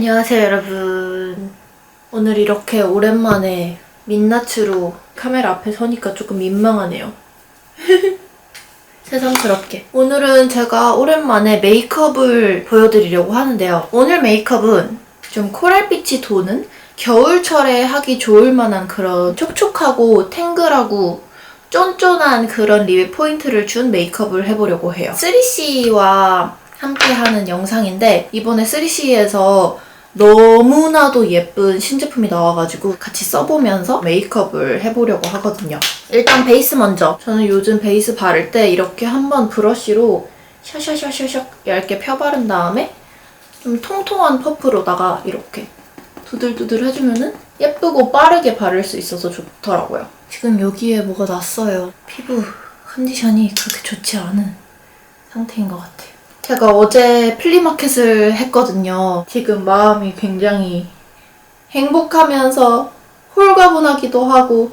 안녕하세요 여러분. 오늘 이렇게 오랜만에 민낯으로 카메라 앞에 서니까 조금 민망하네요. 새삼스럽게. 오늘은 제가 오랜만에 메이크업을 보여드리려고 하는데요. 오늘 메이크업은 좀 코랄빛이 도는 겨울철에 하기 좋을 만한 그런 촉촉하고 탱글하고 쫀쫀한 그런 립에 포인트를 준 메이크업을 해보려고 해요. 3CE와 함께하는 영상인데 이번에 3CE에서 너무나도 예쁜 신제품이 나와가지고 같이 써보면서 메이크업을 해보려고 하거든요. 일단 베이스 먼저. 저는 요즘 베이스 바를 때 이렇게 한번 브러쉬로 샤샤샤샤샥 얇게 펴바른 다음에 좀 통통한 퍼프로다가 이렇게 두들두들 해주면은 예쁘고 빠르게 바를 수 있어서 좋더라고요. 지금 여기에 뭐가 났어요. 피부 컨디션이 그렇게 좋지 않은 상태인 것 같아요. 제가 어제 플리마켓을 했거든요. 지금 마음이 굉장히 행복하면서 홀가분하기도 하고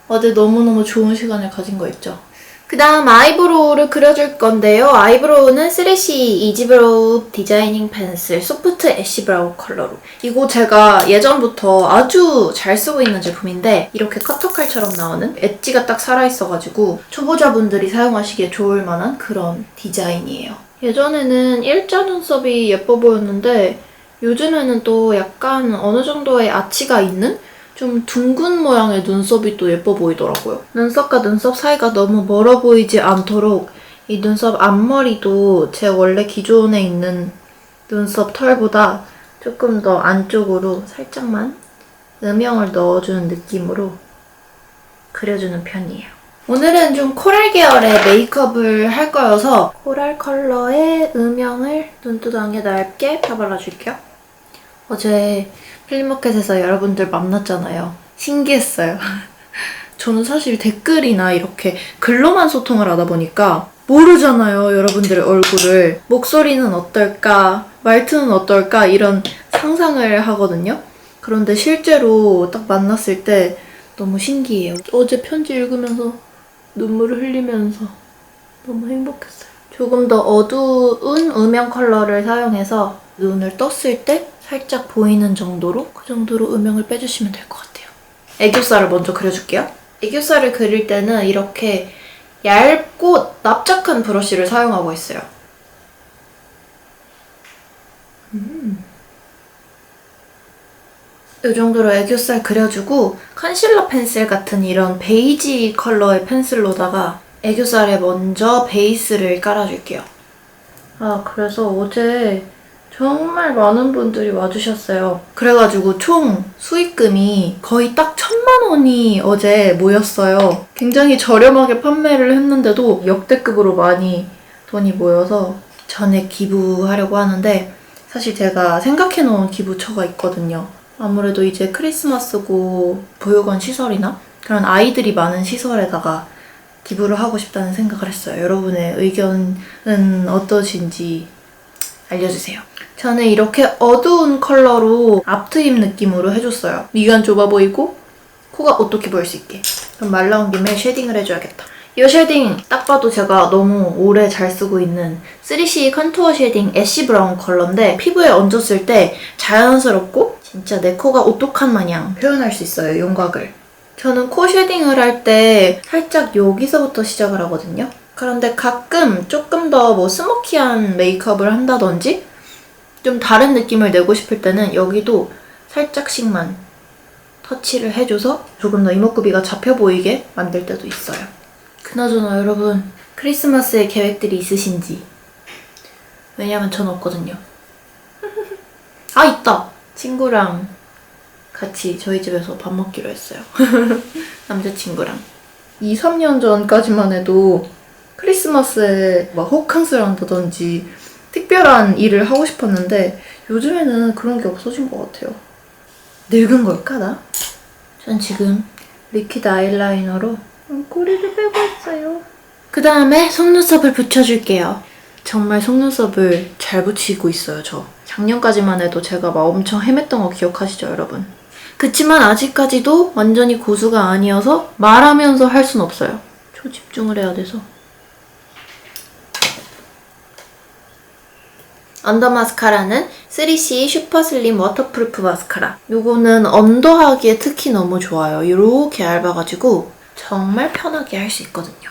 어제 너무너무 좋은 시간을 가진 거 있죠. 그 다음 아이브로우를 그려줄 건데요. 아이브로우는 3CE 이지브로우 디자이닝 펜슬 소프트 애쉬 브라운 컬러로. 이거 제가 예전부터 아주 잘 쓰고 있는 제품인데 이렇게 커터칼처럼 나오는 엣지가 딱 살아있어가지고 초보자분들이 사용하시기에 좋을 만한 그런 디자인이에요. 예전에는 일자 눈썹이 예뻐 보였는데 요즘에는 또 약간 어느 정도의 아치가 있는 좀 둥근 모양의 눈썹이 또 예뻐 보이더라고요. 눈썹과 눈썹 사이가 너무 멀어 보이지 않도록 이 눈썹 앞머리도 제 원래 기존에 있는 눈썹 털보다 조금 더 안쪽으로 살짝만 음영을 넣어주는 느낌으로 그려주는 편이에요. 오늘은 좀 코랄 계열의 메이크업을 할 거여서 코랄 컬러의 음영을 눈두덩이에 얇게 펴발라줄게요. 어제 플리마켓에서 여러분들 만났잖아요. 신기했어요. 저는 사실 댓글이나 이렇게 글로만 소통을 하다 보니까 모르잖아요, 여러분들의 얼굴을. 목소리는 어떨까, 말투는 어떨까 이런 상상을 하거든요. 그런데 실제로 딱 만났을 때 너무 신기해요. 어제 편지 읽으면서 눈물을 흘리면서 너무 행복했어요. 조금 더 어두운 음영 컬러를 사용해서 눈을 떴을 때 살짝 보이는 정도로 그 정도로 음영을 빼주시면 될 것 같아요. 애교살을 먼저 그려줄게요. 애교살을 그릴 때는 이렇게 얇고 납작한 브러쉬를 사용하고 있어요. 이 정도로 애교살 그려주고 컨실러 펜슬 같은 이런 베이지 컬러의 펜슬로다가 애교살에 먼저 베이스를 깔아줄게요. 그래서 어제 정말 많은 분들이 와주셨어요. 그래가지고 총 수익금이 거의 딱 1,000만 원이 어제 모였어요. 굉장히 저렴하게 판매를 했는데도 역대급으로 많이 돈이 모여서 전액 기부하려고 하는데 사실 제가 생각해놓은 기부처가 있거든요. 아무래도 이제 크리스마스고 보육원 시설이나 그런 아이들이 많은 시설에다가 기부를 하고 싶다는 생각을 했어요. 여러분의 의견은 어떠신지 알려주세요. 저는 이렇게 어두운 컬러로 앞트임 느낌으로 해줬어요. 미간 좁아 보이고 코가 오똑해 보일 수 있게. 그럼 말 나온 김에 쉐딩을 해줘야겠다. 이 쉐딩 딱 봐도 제가 너무 오래 잘 쓰고 있는 3CE 컨투어 쉐딩 애쉬 브라운 컬러인데 피부에 얹었을 때 자연스럽고 진짜 내 코가 오똑한 마냥 표현할 수 있어요, 윤곽을. 저는 코 쉐딩을 할 때 살짝 여기서부터 시작을 하거든요. 그런데 가끔 조금 더 뭐 스모키한 메이크업을 한다든지 좀 다른 느낌을 내고 싶을 때는 여기도 살짝씩만 터치를 해줘서 조금 더 이목구비가 잡혀 보이게 만들 때도 있어요. 그나저나 여러분, 크리스마스에 계획들이 있으신지. 왜냐면 전 없거든요. 있다! 친구랑 같이 저희 집에서 밥 먹기로 했어요. 남자친구랑. 2, 3년 전까지만 해도 크리스마스에 막 호캉스를 한다든지 특별한 일을 하고 싶었는데 요즘에는 그런 게 없어진 것 같아요. 늙은 걸까, 나? 전 지금 리퀴드 아이라이너로 꼬리를 빼고 있어요. 그 다음에 속눈썹을 붙여줄게요. 정말 속눈썹을 잘 붙이고 있어요, 저. 작년까지만 해도 제가 막 엄청 헤맸던 거 기억하시죠, 여러분? 그치만 아직까지도 완전히 고수가 아니어서 말하면서 할 순 없어요. 초집중을 해야 돼서. 언더 마스카라는 3CE 슈퍼 슬림 워터프루프 마스카라. 요거는 언더하기에 특히 너무 좋아요. 이렇게 얇아가지고 정말 편하게 할 수 있거든요.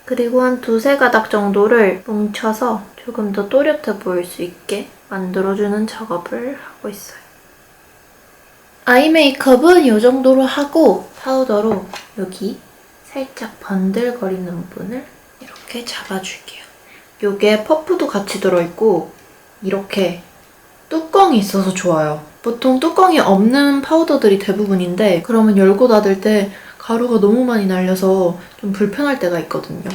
그리고 한 두세 가닥 정도를 뭉쳐서 조금 더 또렷해 보일 수 있게 만들어주는 작업을 하고 있어요. 아이 메이크업은 이 정도로 하고 파우더로 여기 살짝 번들거리는 부분을 이렇게 잡아줄게요. 요게 퍼프도 같이 들어있고 이렇게 뚜껑이 있어서 좋아요. 보통 뚜껑이 없는 파우더들이 대부분인데 그러면 열고 닫을 때 가루가 너무 많이 날려서 좀 불편할 때가 있거든요.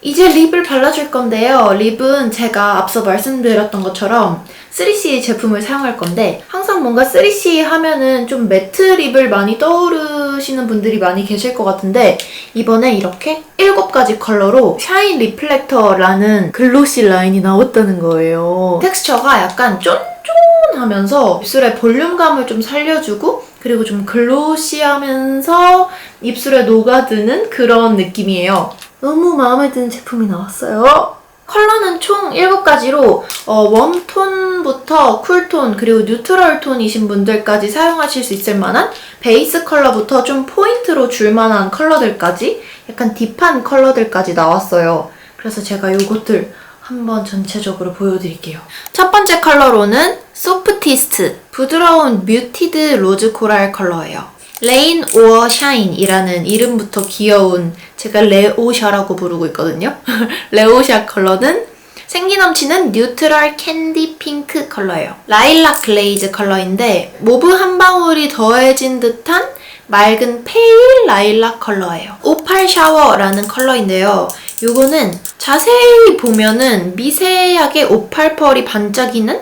이제 립을 발라줄 건데요. 립은 제가 앞서 말씀드렸던 것처럼 3CE 제품을 사용할 건데 항상 뭔가 3CE 하면은 좀 매트 립을 많이 떠오르시는 분들이 많이 계실 것 같은데 이번에 이렇게 7가지 컬러로 샤인 리플렉터라는 글로시 라인이 나왔다는 거예요. 텍스처가 약간 쫀쫀하면서 입술의 볼륨감을 좀 살려주고 그리고 좀 글로시하면서 입술에 녹아드는 그런 느낌이에요. 너무 마음에 드는 제품이 나왔어요. 컬러는 총 7가지로 웜톤부터 쿨톤 그리고 뉴트럴 톤이신 분들까지 사용하실 수 있을 만한 베이스 컬러부터 좀 포인트로 줄 만한 컬러들까지 약간 딥한 컬러들까지 나왔어요. 그래서 제가 이것들 한번 전체적으로 보여드릴게요. 첫 번째 컬러로는 소프티스트 부드러운 뮤티드 로즈 코랄 컬러예요. 레인 오어 샤인이라는 이름부터 귀여운 제가 레오샤라고 부르고 있거든요. 레오샤 컬러는 생기 넘치는 뉴트럴 캔디 핑크 컬러예요. 라일락 글레이즈 컬러인데 모브 한 방울이 더해진 듯한 맑은 페일 라일락 컬러예요. 오팔 샤워라는 컬러인데요. 요거는 자세히 보면은 미세하게 오팔 펄이 반짝이는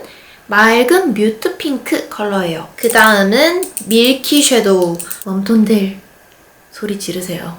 맑은 뮤트 핑크 컬러예요. 그 다음은 밀키 섀도우. 웜톤들 소리 지르세요.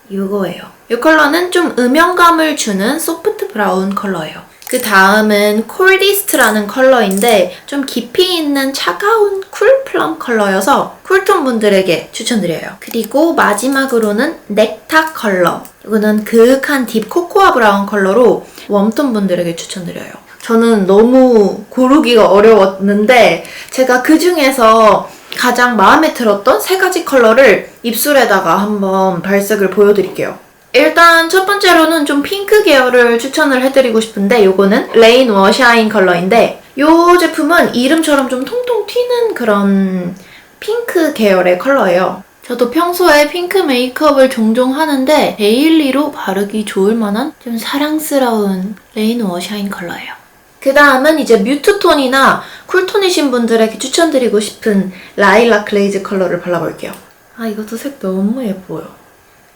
이거예요. 이 컬러는 좀 음영감을 주는 소프트 브라운 컬러예요. 그 다음은 콜디스트라는 컬러인데 좀 깊이 있는 차가운 쿨 플럼 컬러여서 쿨톤 분들에게 추천드려요. 그리고 마지막으로는 넥타 컬러. 이거는 그윽한 딥 코코아 브라운 컬러로 웜톤 분들에게 추천드려요. 저는 너무 고르기가 어려웠는데 제가 그 중에서 가장 마음에 들었던 3가지 컬러를 입술에다가 한번 발색을 보여드릴게요. 일단 첫 번째로는 좀 핑크 계열을 추천을 해드리고 싶은데 이거는 레인 워샤인 컬러인데 이 제품은 이름처럼 좀 통통 튀는 그런 핑크 계열의 컬러예요. 저도 평소에 핑크 메이크업을 종종 하는데 데일리로 바르기 좋을 만한 좀 사랑스러운 레인 워샤인 컬러예요. 그 다음은 이제 뮤트톤이나 쿨톤이신 분들에게 추천드리고 싶은 라일락 글레이즈 컬러를 발라볼게요. 아, 이것도 색 너무 예뻐요.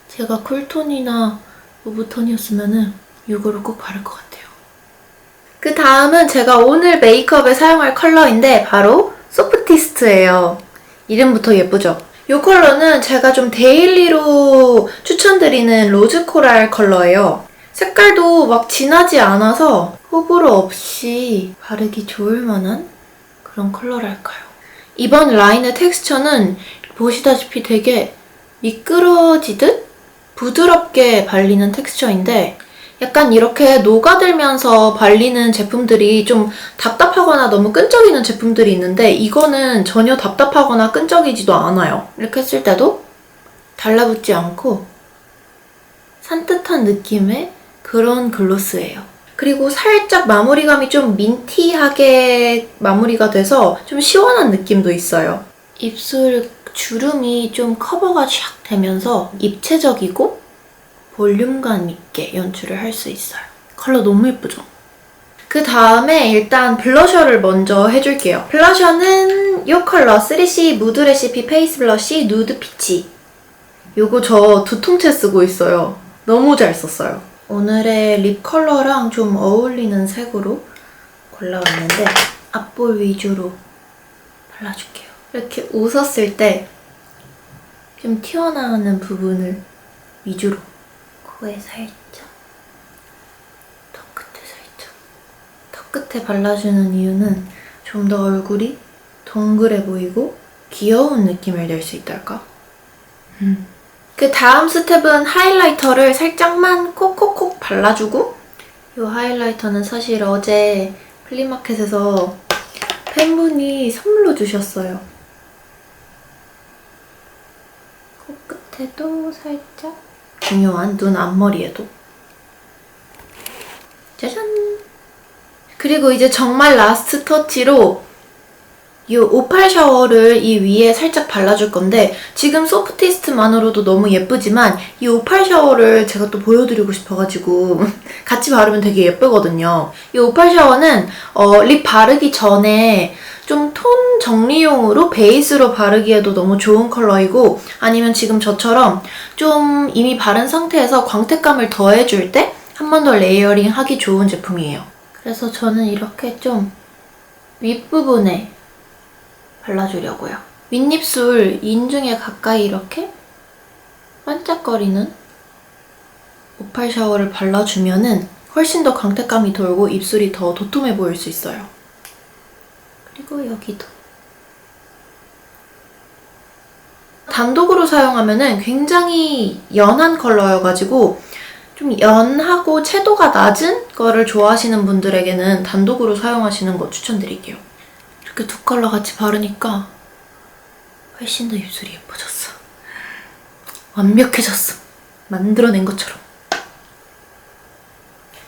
제가 쿨톤이나 무브톤이었으면은 이거를 꼭 바를 것 같아요. 그 다음은 제가 오늘 메이크업에 사용할 컬러인데 바로 소프티스트예요. 이름부터 예쁘죠? 이 컬러는 제가 좀 데일리로 추천드리는 로즈 코랄 컬러예요. 색깔도 막 진하지 않아서 호불호 없이 바르기 좋을 만한 그런 컬러랄까요. 이번 라인의 텍스처는 보시다시피 되게 미끄러지듯 부드럽게 발리는 텍스처인데 약간 이렇게 녹아들면서 발리는 제품들이 좀 답답하거나 너무 끈적이는 제품들이 있는데 이거는 전혀 답답하거나 끈적이지도 않아요. 이렇게 했을 때도 달라붙지 않고 산뜻한 느낌의 그런 글로스예요. 그리고 살짝 마무리감이 좀 민티하게 마무리가 돼서 좀 시원한 느낌도 있어요. 입술 주름이 좀 커버가 샥 되면서 입체적이고 볼륨감 있게 연출을 할 수 있어요. 컬러 너무 예쁘죠? 그 다음에 일단 블러셔를 먼저 해줄게요. 블러셔는 이 컬러 3CE 무드 레시피 페이스 블러쉬 누드 피치. 요거 저 2통째 쓰고 있어요. 너무 잘 썼어요. 오늘의 립 컬러랑 좀 어울리는 색으로 골라왔는데 앞볼 위주로 발라줄게요. 이렇게 웃었을 때 좀 튀어나오는 부분을 위주로 코에 살짝, 턱 끝에 살짝. 턱 끝에 발라주는 이유는 좀 더 얼굴이 동그래 보이고 귀여운 느낌을 낼 수 있달까? 그 다음 스텝은 하이라이터를 살짝만 콕콕콕 발라주고 이 하이라이터는 사실 어제 플리마켓에서 팬분이 선물로 주셨어요. 코끝에도 살짝 중요한 눈 앞머리에도 짜잔! 그리고 이제 정말 라스트 터치로 이 오팔 샤워를 이 위에 살짝 발라줄 건데 지금 소프티스트만으로도 너무 예쁘지만 이 오팔 샤워를 제가 또 보여드리고 싶어가지고 같이 바르면 되게 예쁘거든요. 이 오팔 샤워는 립 바르기 전에 좀 톤 정리용으로 베이스로 바르기에도 너무 좋은 컬러이고 아니면 지금 저처럼 좀 이미 바른 상태에서 광택감을 더해줄 때 한 번 더 레이어링 하기 좋은 제품이에요. 그래서 저는 이렇게 좀 윗부분에 발라주려고요. 윗입술 인중에 가까이 이렇게 반짝거리는 오팔 샤워를 발라주면은 훨씬 더 광택감이 돌고 입술이 더 도톰해 보일 수 있어요. 그리고 여기도. 단독으로 사용하면은 굉장히 연한 컬러여가지고 좀 연하고 채도가 낮은 거를 좋아하시는 분들에게는 단독으로 사용하시는 거 추천드릴게요. 이렇게 두 컬러 같이 바르니까 훨씬 더 입술이 예뻐졌어. 완벽해졌어. 만들어낸 것처럼.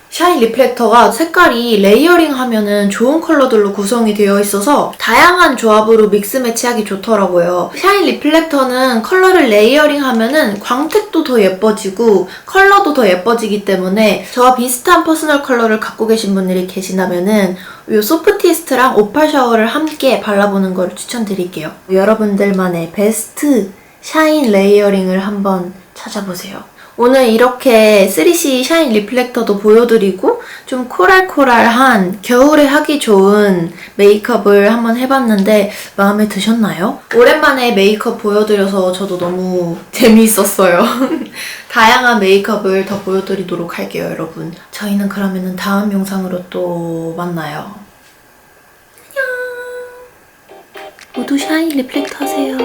샤인 리플렉터가 색깔이 레이어링 하면은 좋은 컬러들로 구성이 되어 있어서 다양한 조합으로 믹스 매치하기 좋더라고요. 샤인 리플렉터는 컬러를 레이어링 하면은 광택도 더 예뻐지고 컬러도 더 예뻐지기 때문에 저와 비슷한 퍼스널 컬러를 갖고 계신 분들이 계시다면은 이 소프티스트랑 오팔 샤워를 함께 발라보는 걸 추천드릴게요. 여러분들만의 베스트 샤인 레이어링을 한번 찾아보세요. 오늘 이렇게 3C 샤인 리플렉터도 보여드리고 좀 코랄코랄한 겨울에 하기 좋은 메이크업을 한번 해봤는데 마음에 드셨나요? 오랜만에 메이크업 보여드려서 저도 너무 재미있었어요. 다양한 메이크업을 더 보여드리도록 할게요, 여러분. 저희는 그러면은 다음 영상으로 또 만나요. 안녕! 모두 샤인 리플렉터 하세요.